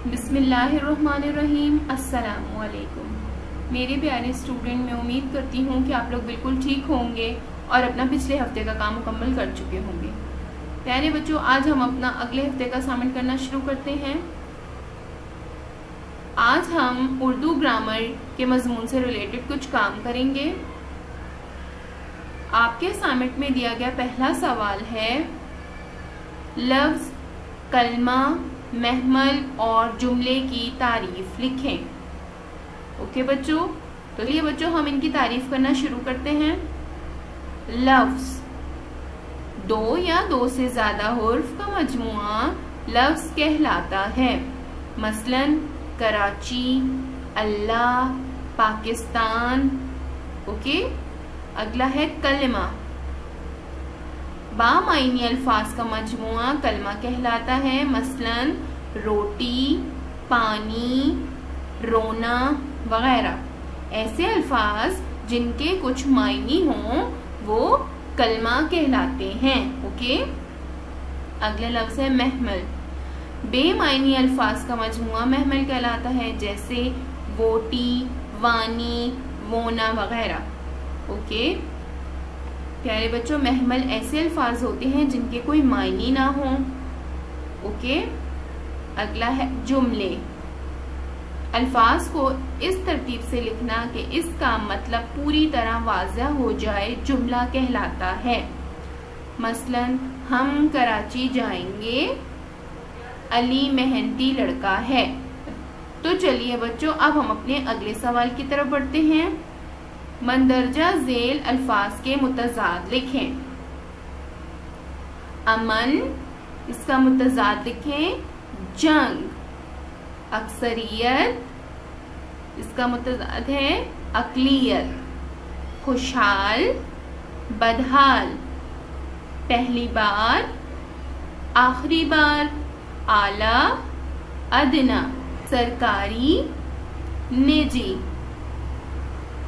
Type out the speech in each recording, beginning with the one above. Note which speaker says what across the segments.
Speaker 1: बिस्मिल्लाहिर्रहमानिर्रहीम। अस्सलामुअलैकुम मेरे प्यारे स्टूडेंट, मैं उम्मीद करती हूँ कि आप लोग बिल्कुल ठीक होंगे और अपना पिछले हफ्ते का काम मुकम्मल कर चुके होंगे। प्यारे बच्चों, आज हम अपना अगले हफ्ते का असाइनमेंट करना शुरू करते हैं। आज हम उर्दू ग्रामर के मजमून से रिलेटेड कुछ काम करेंगे। आपके असाइनमेंट में दिया गया पहला सवाल है, लफ्ज, कलमा, महमल और जुमले की तारीफ लिखें। ओके बच्चों, तो ये बच्चों हम इनकी तारीफ करना शुरू करते हैं। लफ्ज, दो या दो से ज्यादा हुर्फ का मजमुआ लफ्ज कहलाता है। मसलन कराची, अल्लाह, पाकिस्तान। ओके, अगला है कलमा। बामायनी अल्फाज का मजमुआ कलमा कहलाता है। मसलन रोटी, पानी, रोना वगैरह। ऐसे अल्फाज जिनके कुछ मायनी हों वो कलमा कहलाते हैं। ओके, अगला लफ्ज है महमल। बेमायनी अल्फाज का मजमुआ महमल कहलाता है, जैसे वोटी, वानी, वोना वगैरह। ओके प्यारे बच्चों, महमल ऐसे अल्फाज होते हैं जिनके कोई मायनी ना हो। ओके, अगला है जुमले। अल्फाज को इस तरतीब से लिखना कि इसका मतलब पूरी तरह वाज़ह हो जाए, जुमला कहलाता है। मसलन हम कराची जाएंगे, अली मेहनती लड़का है। तो चलिए बच्चों, अब हम अपने अगले सवाल की तरफ बढ़ते हैं। मंदरजा झेल अल्फाज के मुतजाद लिखें। अमन, इसका मुतजाद लिखें जंग। अक्सरियत, इसका मुतजाद है अकलियत। खुशहाल, बदहाल। पहली बार, आखिरी बार। आला, अदना। सरकारी, निजी।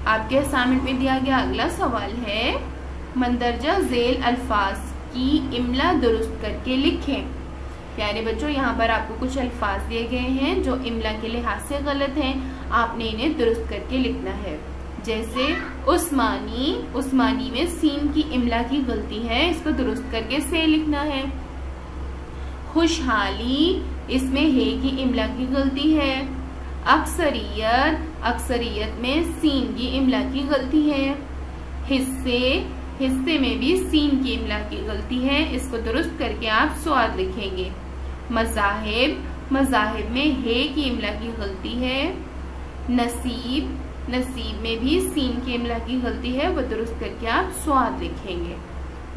Speaker 1: आपके असाइनमेंट में दिया गया अगला सवाल है, मंदरजा झेल अल्फाज की इमला दुरुस्त करके लिखें। प्यारे बच्चों, यहाँ पर आपको कुछ अल्फाज दिए गए हैं जो इमला के लिहाज से गलत हैं। आपने इन्हें दुरुस्त करके लिखना है। जैसे उस्मानी, उस्मानी में सीन की इमला की गलती है, इसको दुरुस्त करके से लिखना है। खुशहाली, इसमें हे की इमला की गलती है। अक्सरियत, अक्सरियत में सीन की इमला की गलती है। हिस्से, हिस्से में भी सीन की इमला की गलती है, इसको दुरुस्त करके आप स्वाद लिखेंगे। मज़ाहिब, मज़ाहिब में हे की इमला की गलती है। नसीब, नसीब में भी सीन की इमला की गलती है, वो दुरुस्त करके आप स्वाद लिखेंगे।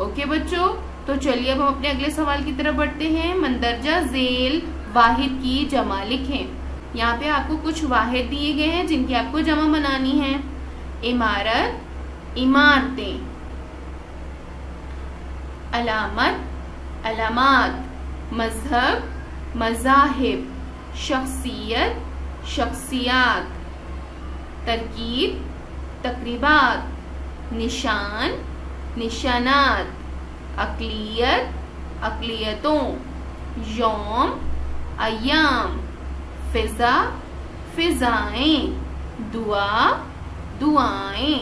Speaker 1: ओके बच्चों, तो चलिए अब हम अपने अगले सवाल की तरफ बढ़ते हैं। मंदरजा झेल वाहिद की जमा लिखें। यहाँ पे आपको कुछ वाहिद दिए गए हैं जिनकी आपको जमा बनानी है। इमारत, इमारतें। अलामत, अलामात। मजहब, मजाहिब। शख्सियत, शख्सियात। तरकीब, तकरीबात। निशान, निशानात। अकलियत, अकलियतों। यौम, अय्याम। फिजा, फिजाएं। दुआ, दुआएं।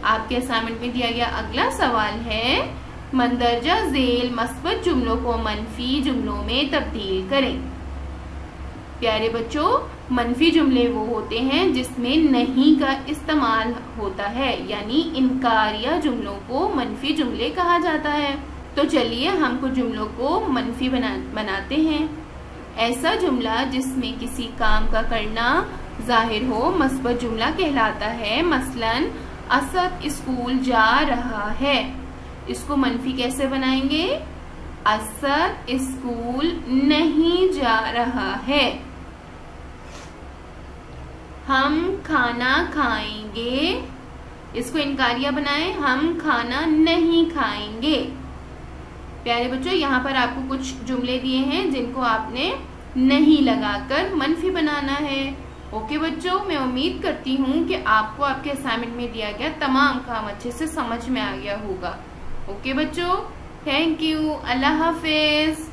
Speaker 1: आपके असाइनमेंट में दिया गया अगला सवाल है, मंदरजा झेल मस्बत जुमलों को मनफी जुमलों में तब्दील करें। प्यारे बच्चों, मनफी जुमले वो होते हैं जिसमें नहीं का इस्तेमाल होता है, यानी इनकारिया जुमलों को मनफी जुमले कहा जाता है। तो चलिए हम कुछ जुमलों को मनफी बनाते हैं। ऐसा जुमला जिसमें किसी काम का करना जाहिर हो मस्बत जुमला कहलाता है। मसलन असद स्कूल जा रहा है, इसको मनफी कैसे बनाएंगे? असद स्कूल नहीं जा रहा है। हम खाना खाएंगे, इसको इनकारिया बनाएं, हम खाना नहीं खाएंगे। प्यारे बच्चों, यहाँ पर आपको कुछ जुमले दिए हैं जिनको आपने नहीं लगाकर मनफी बनाना है। ओके बच्चों, मैं उम्मीद करती हूँ कि आपको आपके असाइनमेंट में दिया गया तमाम काम अच्छे से समझ में आ गया होगा। ओके बच्चों, थैंक यू, अल्लाह हाफिज।